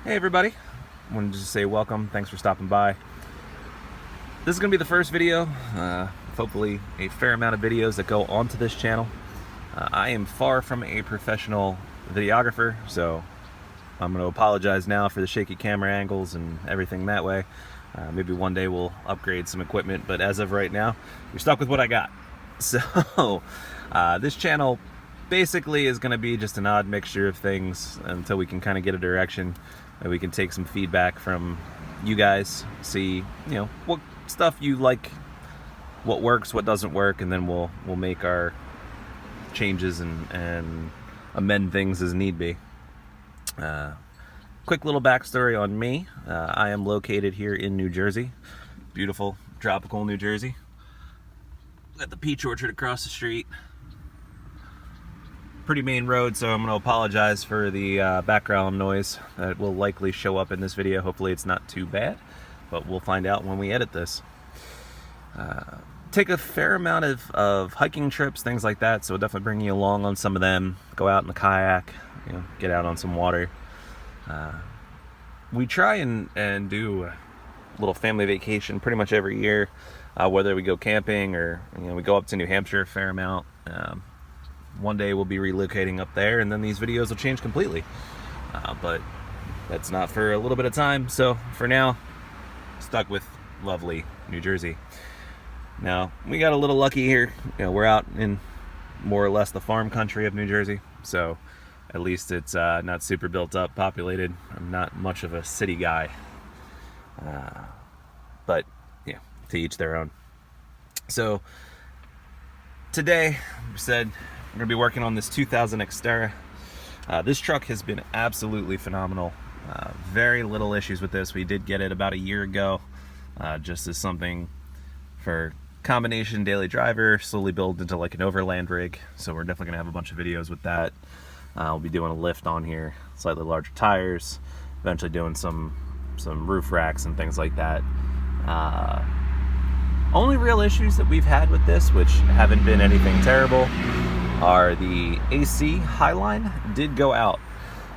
Hey everybody, wanted to say welcome, thanks for stopping by. This is going to be the first video, hopefully a fair amount of videos that go onto this channel. I am far from a professional videographer, so I'm going to apologize now for the shaky camera angles and everything that way. Maybe one day we'll upgrade some equipment, but as of right now, we're stuck with what I got. So, this channel basically is going to be just an odd mixture of things until we can kind of get a direction and we can take some feedback from you guys, see what stuff you like, what works, what doesn't work, and then we'll make our changes and amend things as need be. Quick little backstory on me. I am located here in New Jersey, beautiful tropical New Jersey. Got the peach orchard across the street. Pretty main road, so I'm going to apologize for the background noise that will likely show up in this video. Hopefully it's not too bad, but we'll find out when we edit this. Take a fair amount of hiking trips, things like that, so we'll definitely bring you along on some of them. Go out in the kayak, get out on some water. We try and do a little family vacation pretty much every year, whether we go camping or we go up to New Hampshire a fair amount. One day we'll be relocating up there, and then these videos will change completely. But that's not for a little bit of time, so for now, stuck with lovely New Jersey. Now, we got a little lucky here. We're out in more or less the farm country of New Jersey, so at least it's not super built up, populated. I'm not much of a city guy. But, to each their own. So, today, we said, we're going to be working on this 2000 X-terra. This truck has been absolutely phenomenal. Very little issues with this. We did get it about a year ago, just as something for combination daily driver, slowly build into like an overland rig. So we're definitely going to have a bunch of videos with that. We'll be doing a lift on here, slightly larger tires, eventually doing some roof racks and things like that. Only real issues that we've had with this, which haven't been anything terrible, are the AC highline did go out.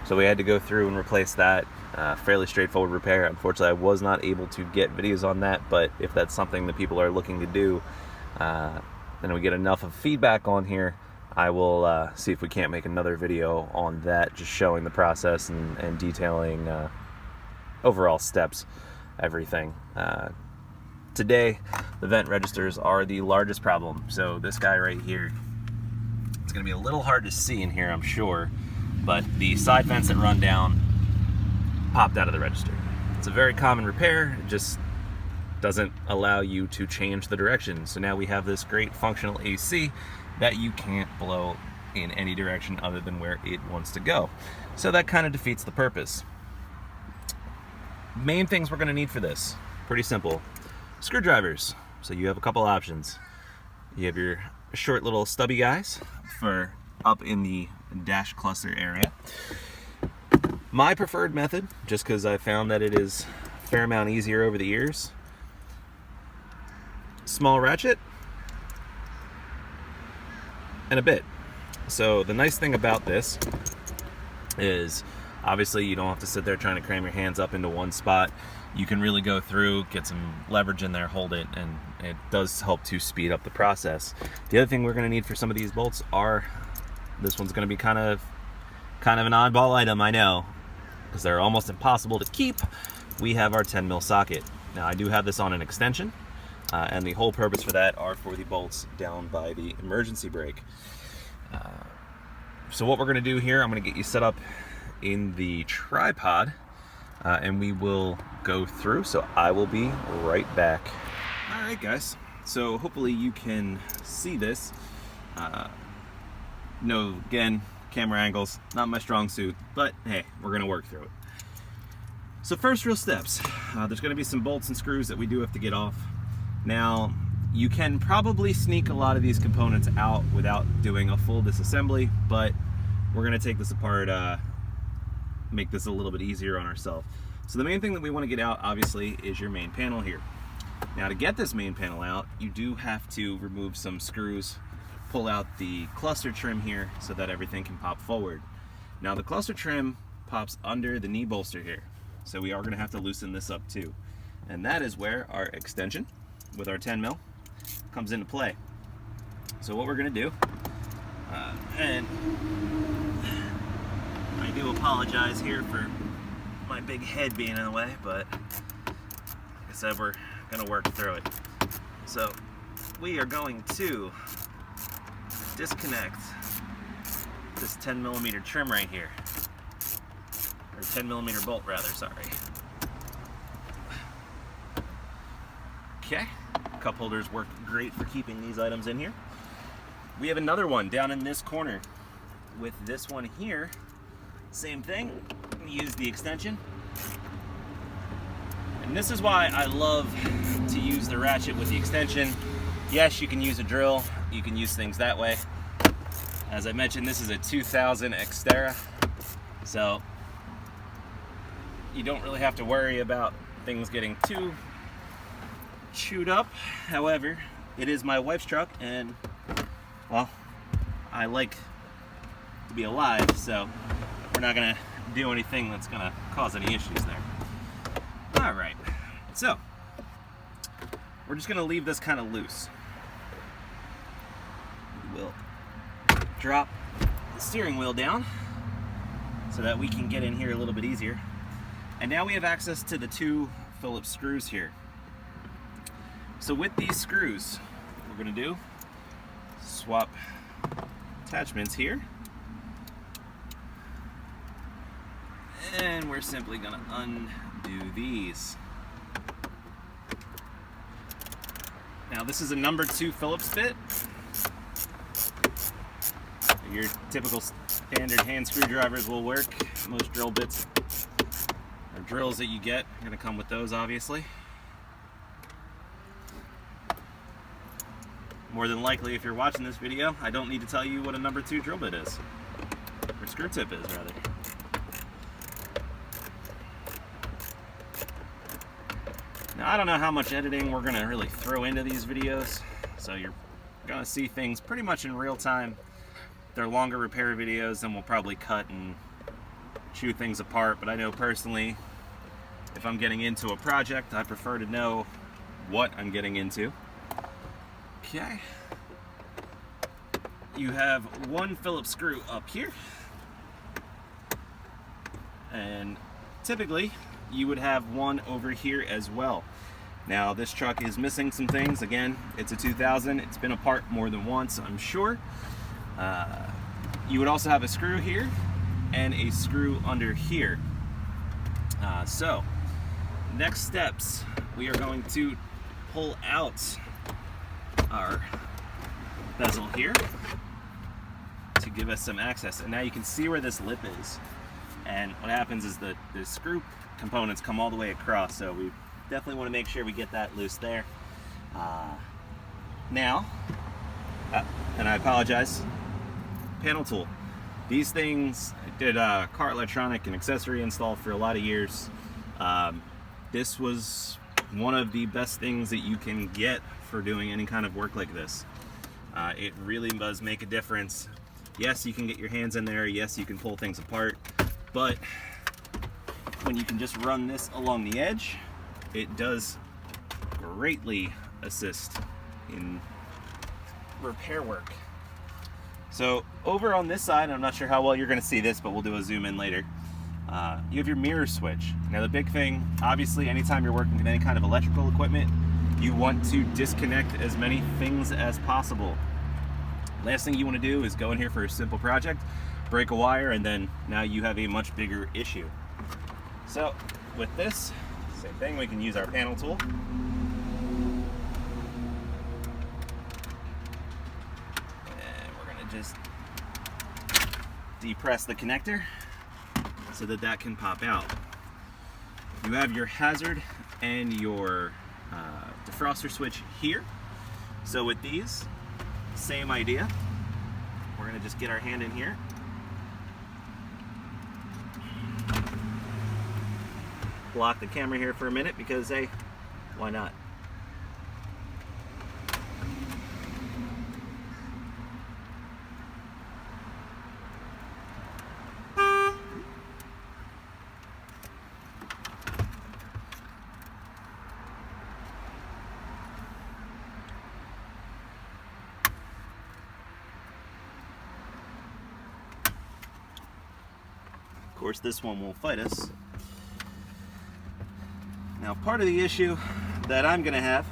So we had to go through and replace that. Fairly straightforward repair. Unfortunately, I was not able to get videos on that, but if that's something that people are looking to do, then we get enough of feedback on here, I will see if we can't make another video on that, just showing the process and detailing overall steps, everything. Today, the vent registers are the largest problem. So this guy right here, it's going to be a little hard to see in here, I'm sure, but the side vents that run down popped out of the register. It's a very common repair. It just doesn't allow you to change the direction. So now we have this great functional AC that you can't blow in any direction other than where it wants to go. So that kind of defeats the purpose. Main things we're going to need for this, pretty simple. Screwdrivers. So you have a couple options. You have your short little stubby guys for up in the dash cluster area. My preferred method, just because I found that it is a fair amount easier over the years, small ratchet and a bit. So the nice thing about this is obviously you don't have to sit there trying to cram your hands up into one spot. You can really go through, get some leverage in there, hold it, and it does help to speed up the process. The other thing we're going to need for some of these bolts are, this one's going to be kind of an oddball item, I know, because they're almost impossible to keep. We have our 10 mil socket. Now I do have this on an extension, and the whole purpose for that are for the bolts down by the emergency brake. So what we're going to do here, I'm going to get you set up in the tripod, and we will go through, so I will be right back. Alright guys, so hopefully you can see this. No, again, camera angles, not my strong suit, but hey, we're going to work through it. So first real steps, there's going to be some bolts and screws that we do have to get off. Now, you can probably sneak a lot of these components out without doing a full disassembly, but we're going to take this apart, make this a little bit easier on ourselves. So the main thing that we want to get out, obviously, is your main panel here. Now to get this main panel out, you do have to remove some screws, pull out the cluster trim here so that everything can pop forward. Now the cluster trim pops under the knee bolster here. So we are going to have to loosen this up too. And that is where our extension with our 10 mil comes into play. So what we're going to do, and I do apologize here for my big head being in the way, but like I said, we're going to work through it. So we are going to disconnect this 10 millimeter trim right here, or 10 millimeter bolt rather, sorry. Okay, cup holders work great for keeping these items in here. We have another one down in this corner with this one here. Same thing, use the extension. And this is why I love to use the ratchet with the extension. Yes, you can use a drill, you can use things that way. As I mentioned, this is a 2000 X-terra, so you don't really have to worry about things getting too chewed up. However, it is my wife's truck, and well, I like to be alive, so we're not gonna do anything that's gonna cause any issues there. All right, so we're just gonna leave this kind of loose. We'll drop the steering wheel down so that we can get in here a little bit easier. And now we have access to the 2 Phillips screws here. So with these screws, what we're gonna do, swap attachments here. And we're simply gonna undo these. Now this is a number 2 Phillips bit. Your typical standard hand screwdrivers will work. Most drill bits or drills that you get are gonna come with those, obviously. More than likely, if you're watching this video, I don't need to tell you what a number 2 drill bit is, or screw tip is, rather. Now, I don't know how much editing we're gonna really throw into these videos, so you're gonna see things pretty much in real time. They're longer repair videos, then we'll probably cut and chew things apart, but I know personally, if I'm getting into a project, I prefer to know what I'm getting into. Okay. You have 1 Phillips screw up here, and typically you would have 1 over here as well. Now this truck is missing some things. Again, it's a 2000. It's been apart more than once, I'm sure. You would also have a screw here and a screw under here. So next steps, we are going to pull out our bezel here to give us some access. And now you can see where this lip is. And what happens is that the screw components come all the way across, so we definitely want to make sure we get that loose there. Now, and I apologize, panel tool. These things, I did car electronic and accessory install for a lot of years. This was one of the best things that you can get for doing any kind of work like this. It really does make a difference. Yes, you can get your hands in there. Yes, you can pull things apart, but when you can just run this along the edge, it does greatly assist in repair work. So over on this side, I'm not sure how well you're going to see this, but we'll do a zoom in later. You have your mirror switch. Now the big thing, obviously, anytime you're working with any kind of electrical equipment, you want to disconnect as many things as possible. Last thing you want to do is go in here for a simple project, break a wire, and then now you have a much bigger issue. So with this, same thing, we can use our panel tool. Just depress the connector so that that can pop out. You have your hazard and your defroster switch here. So with these, same idea. We're gonna just get our hand in here. Block the camera here for a minute because, hey, why not? course, this one won't fight us. Now, part of the issue that I'm gonna have,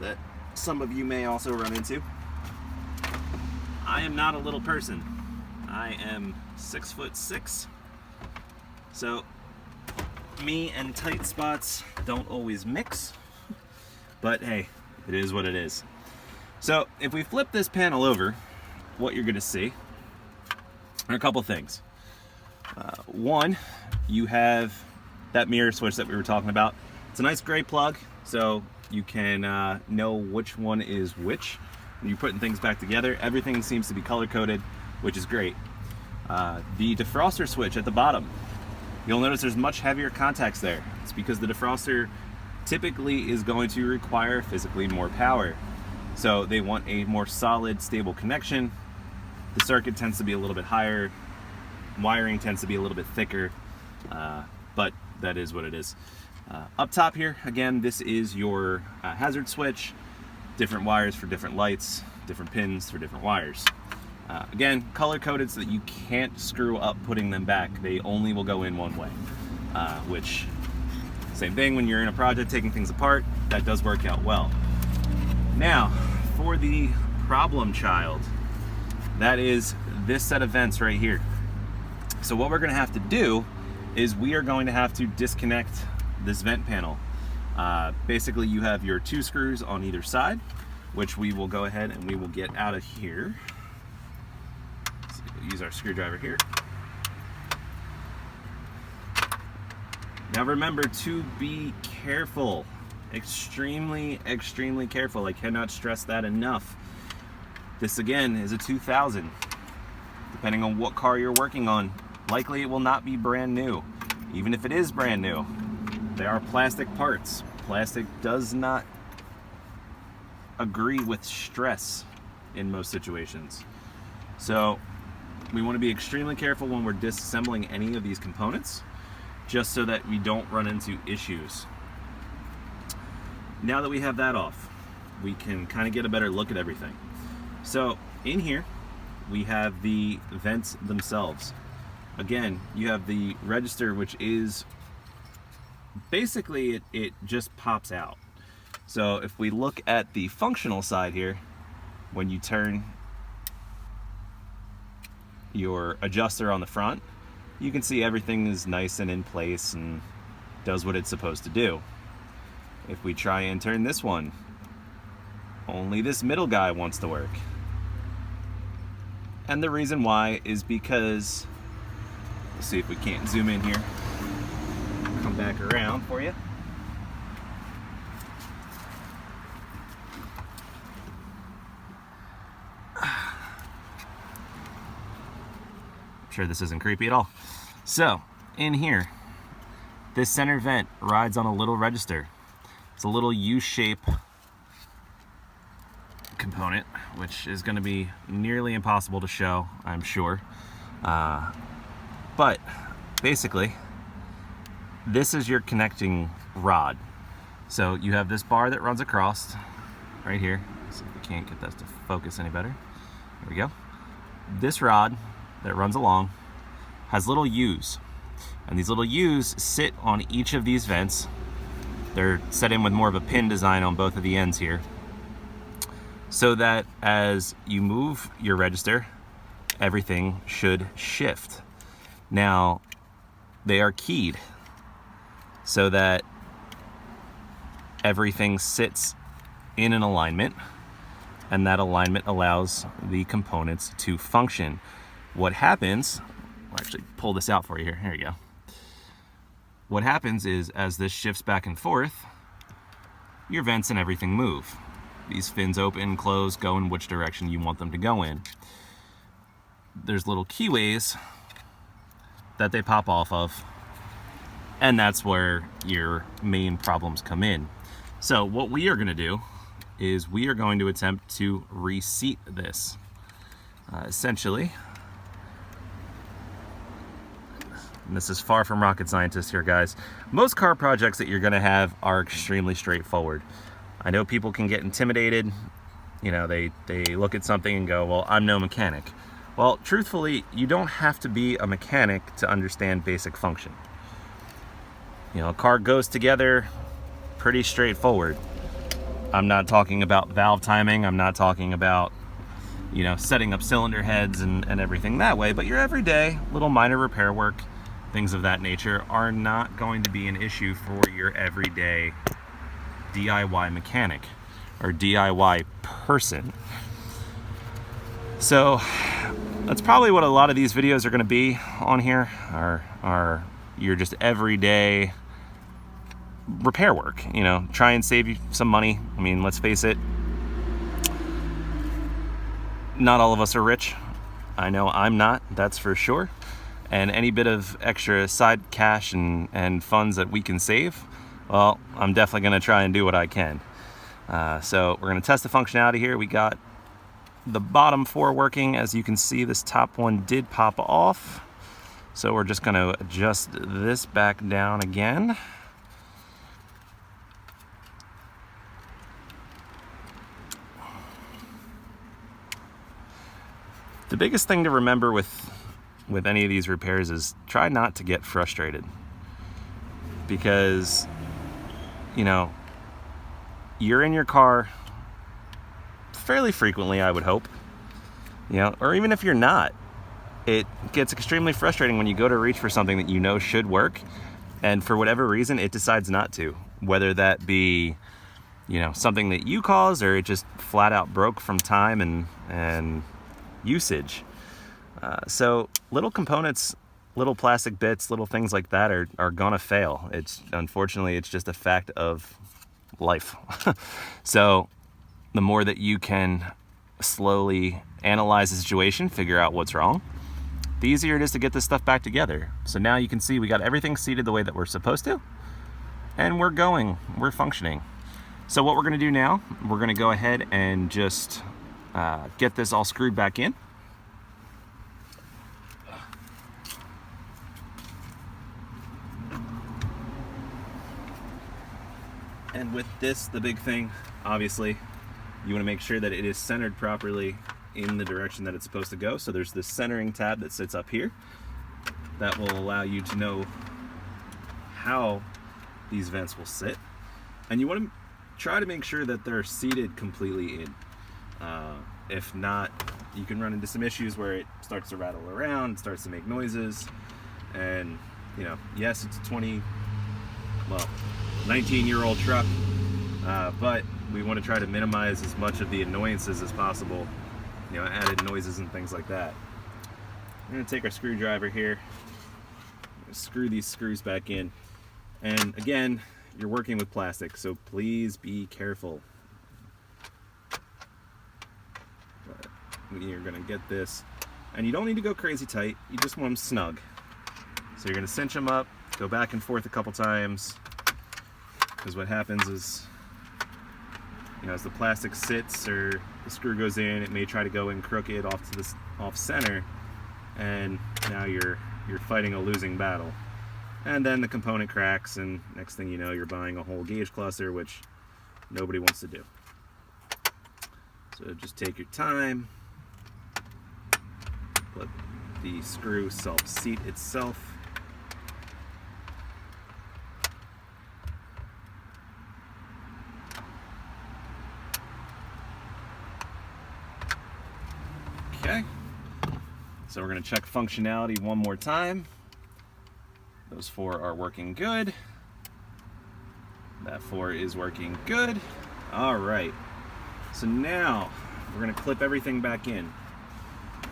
that some of you may also run into, I am not a little person. I am 6'6", so me and tight spots don't always mix, but hey, it is what it is. So if we flip this panel over, what you're gonna see are a couple things. One, you have that mirror switch that we were talking about. It's a nice gray plug, so you can know which one is which. When you're putting things back together, everything seems to be color-coded, which is great. The defroster switch at the bottom, you'll notice there's much heavier contacts there. It's because the defroster typically is going to require physically more power. So they want a more solid, stable connection. The circuit tends to be a little bit higher. Wiring tends to be a little bit thicker, but that is what it is. Up top here, again, this is your hazard switch. Different wires for different lights, different pins for different wires. Again, color-coded so that you can't screw up putting them back. They only will go in one way, which, same thing when you're in a project taking things apart, that does work out well. Now, for the problem child, that is this set of vents right here. So what we're gonna have to do is we are going to have to disconnect this vent panel. Basically, you have your 2 screws on either side, which we will go ahead and we will get out of here. So we'll use our screwdriver here. Now remember to be careful, extremely, extremely careful. I cannot stress that enough. This again is a 2000. Depending on what car you're working on, likely it will not be brand new. Even if it is brand new, they are plastic parts. Plastic does not agree with stress in most situations. So we want to be extremely careful when we're disassembling any of these components, just so that we don't run into issues. Now that we have that off, we can kind of get a better look at everything. So in here, we have the vents themselves. Again, you have the register, which is basically it just pops out. So if we look at the functional side here, when you turn your adjuster on the front, you can see everything is nice and in place and does what it's supposed to do. If we try and turn this one, only this middle guy wants to work. And the reason why is because, let's see if we can't zoom in here, come back around for you. I'm sure this isn't creepy at all. So, in here, this center vent rides on a little register. It's a little U-shape component, which is going to be nearly impossible to show, I'm sure. But basically, this is your connecting rod. So you have this bar that runs across right here. Let's see if we can't get that to focus any better. There we go. This rod that runs along has little U's, and these little U's sit on each of these vents. They're set in with more of a pin design on both of the ends here, so that as you move your register, everything should shift. Now, they are keyed so that everything sits in an alignment, and that alignment allows the components to function. What happens, I'll actually pull this out for you here, here you go. What happens is, as this shifts back and forth, your vents and everything move. These fins open, close, go in which direction you want them to go in. There's little keyways that they pop off of, and that's where your main problems come in. So what we are going to do is we are going to attempt to reseat this. Essentially, and this is far from rocket scientist here, guys. Most car projects that you're going to have are extremely straightforward. I know people can get intimidated. You know, they look at something and go, well, I'm no mechanic. Well, truthfully, you don't have to be a mechanic to understand basic function. You know, a car goes together pretty straightforward. I'm not talking about valve timing. I'm not talking about, you know, setting up cylinder heads and everything that way, but your everyday little minor repair work, things of that nature, are not going to be an issue for your everyday DIY mechanic or DIY person. So that's probably what a lot of these videos are going to be on here, are your just everyday repair work. You know, try and save you some money. I mean, let's face it, not all of us are rich. I know I'm not, that's for sure. And any bit of extra side cash and funds that we can save, well, I'm definitely going to try and do what I can. So we're going to test the functionality here. We got the bottom 4 working. As you can see, this top one did pop off. So we're just going to adjust this back down again. The biggest thing to remember with any of these repairs is try not to get frustrated, because, you know, you're in your car fairly frequently, I would hope, you know, or even if you're not, it gets extremely frustrating when you go to reach for something that you know should work, and for whatever reason it decides not to, whether that be, you know, something that you caused, or it just flat out broke from time and usage. So little components, little plastic bits, little things like that are gonna fail. Unfortunately, it's just a fact of life. So the more that you can slowly analyze the situation, figure out what's wrong, the easier it is to get this stuff back together. So now you can see we got everything seated the way that we're supposed to, and we're functioning. So what we're gonna do now, we're gonna go ahead and just get this all screwed back in. And with this, the big thing, obviously, you want to make sure that it is centered properly in the direction that it's supposed to go. So there's this centering tab that sits up here that will allow you to know how these vents will sit. And you want to try to make sure that they're seated completely in. If not, you can run into some issues where it starts to rattle around, starts to make noises, and, you know, yes, it's a 19-year-old truck, but we want to try to minimize as much of the annoyances as possible, you know, added noises and things like that. We're going to take our screwdriver here, screw these screws back in, and again, you're working with plastic, so please be careful. But you're going to get this, and you don't need to go crazy tight, you just want them snug. So you're going to cinch them up, go back and forth a couple times, because what happens is, you know, as the plastic sits or the screw goes in, it may try to go in crooked off center, and now you're fighting a losing battle. And then the component cracks, and next thing you know, you're buying a whole gauge cluster, which nobody wants to do. So just take your time, let the screw self-seat itself. Okay, so we're going to check functionality one more time. Those 4 are working good. That 4 is working good. All right, so now we're going to clip everything back in.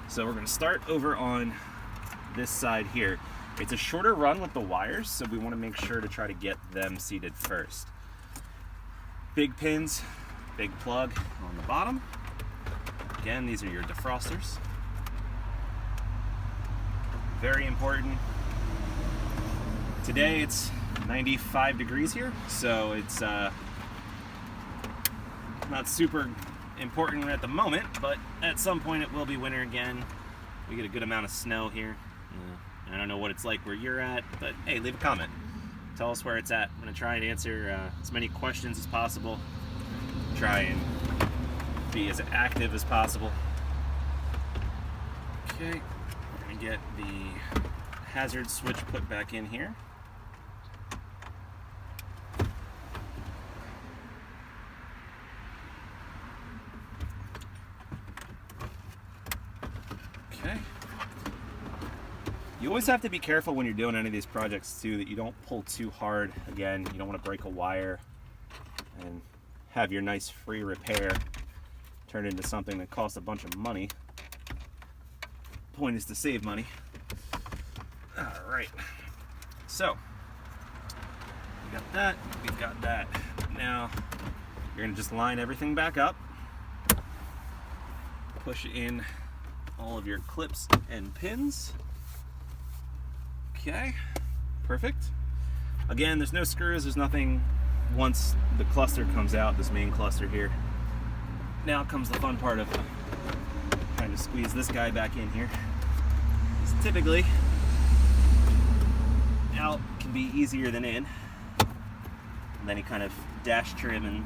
So we're going to start over on this side here. It's a shorter run with the wires, so we want to make sure to try to get them seated first. Big pins, big plug on the bottom. Again, these are your defrosters. Very important. Today it's 95 degrees here, so it's not super important at the moment, but at some point it will be winter again. We get a good amount of snow here. I don't know what it's like where you're at, but hey, leave a comment. Tell us where it's at. I'm going to try and answer as many questions as possible. Try and be as active as possible. Okay, we're going to get the hazard switch put back in here. Okay. You always have to be careful when you're doing any of these projects too, that you don't pull too hard. Again, you don't want to break a wire and have your nice free repair turn into something that costs a bunch of money. Point is to save money. All right, so we got that, we've got that. Now you're gonna just line everything back up, push in all of your clips and pins. Okay, perfect. Again, there's no screws, there's nothing once the cluster comes out, this main cluster here. Now comes the fun part of trying to squeeze this guy back in here. It's typically out can be easier than in. And any kind of dash trim and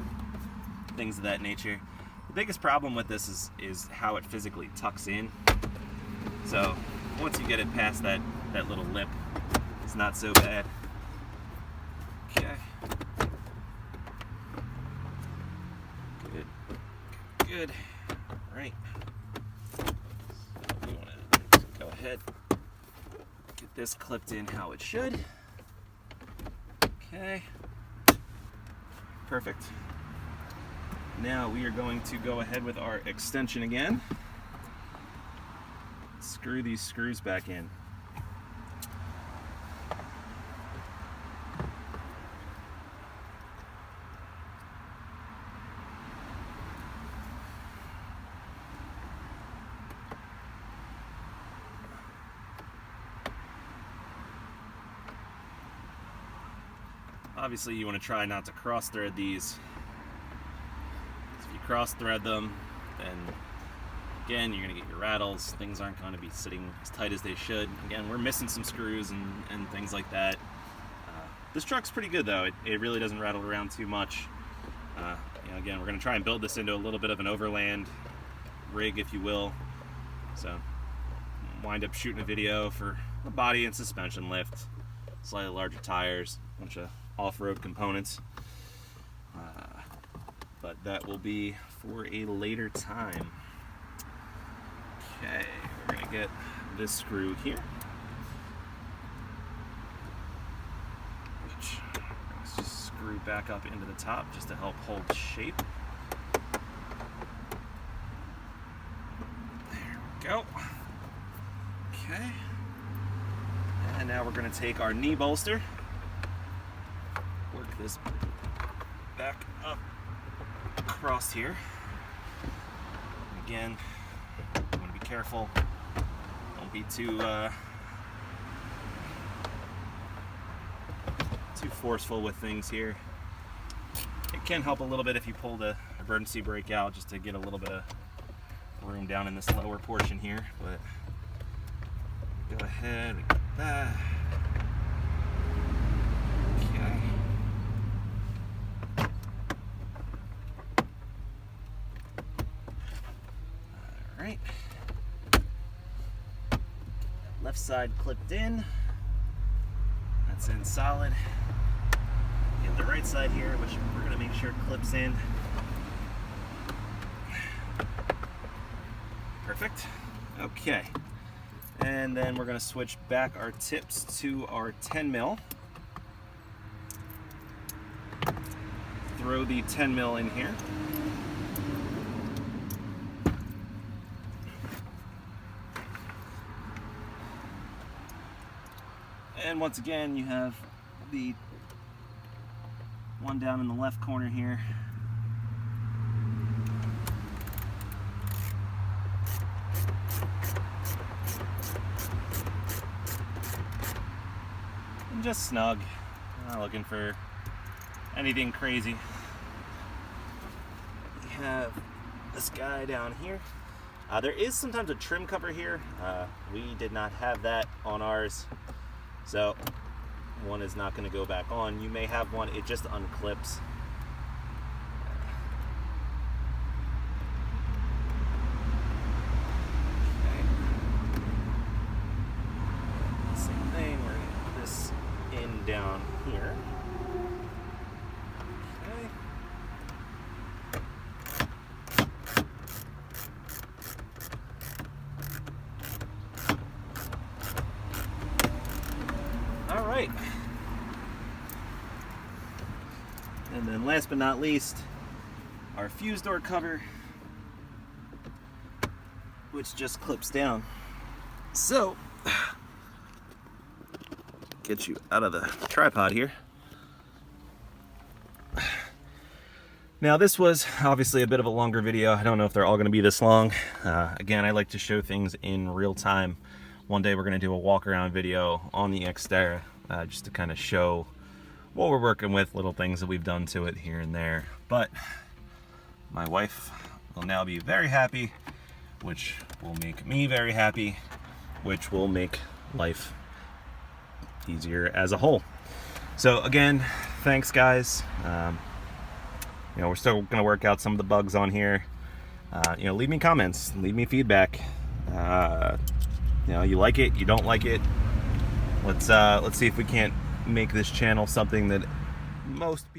things of that nature. The biggest problem with this is how it physically tucks in. So once you get it past that little lip, it's not so bad. Okay. Good. Good. All right. So we want to go ahead, get this clipped in how it should. Okay. Perfect. Now we are going to go ahead with our extension again. Screw these screws back in. Obviously you want to try not to cross thread these. If you cross thread them, then again you're going to get your rattles. Things aren't going to be sitting as tight as they should. Again, we're missing some screws and things like that. This truck's pretty good though. It really doesn't rattle around too much. You know, again, we're going to try and build this into a little bit of an overland rig, if you will. So wind up shooting a video for a body and suspension lift, slightly larger tires, a bunch of off-road components, but that will be for a later time. Okay, we're gonna get this screw here, which let's just screw back up into the top just to help hold shape. There we go. Okay, and now we're gonna take our knee bolster, work this back up across here. Again, you want to be careful. Don't be too forceful with things here. It can help a little bit if you pull the emergency brake out just to get a little bit of room down in this lower portion here. But go ahead and get that. Alright, left side clipped in, that's in solid. Get the right side here, which we're going to make sure clips in. Perfect. Okay, and then we're going to switch back our tips to our 10 mil. Throw the 10 mil in here. And once again, you have the one down in the left corner here. And just snug. Not looking for anything crazy. We have this guy down here. There is sometimes a trim cover here. We did not have that on ours. So one is not going to go back on. You may have one, it just unclips. Okay. pin down here. All right. And then last but not least, our fuse door cover, which just clips down. So, get you out of the tripod here. Now this was obviously a bit of a longer video. I don't know if they're all going to be this long. Again, I like to show things in real time. One day we're going to do a walk around video on the X-terra, just to kind of show what we're working with, little things that we've done to it here and there. But my wife will now be very happy, which will make me very happy, which will make life easier as a whole. So again, thanks guys. You know, we're still gonna work out some of the bugs on here. You know, leave me comments, leave me feedback. You know, you like it, you don't like it. Let's see if we can't make this channel something that most people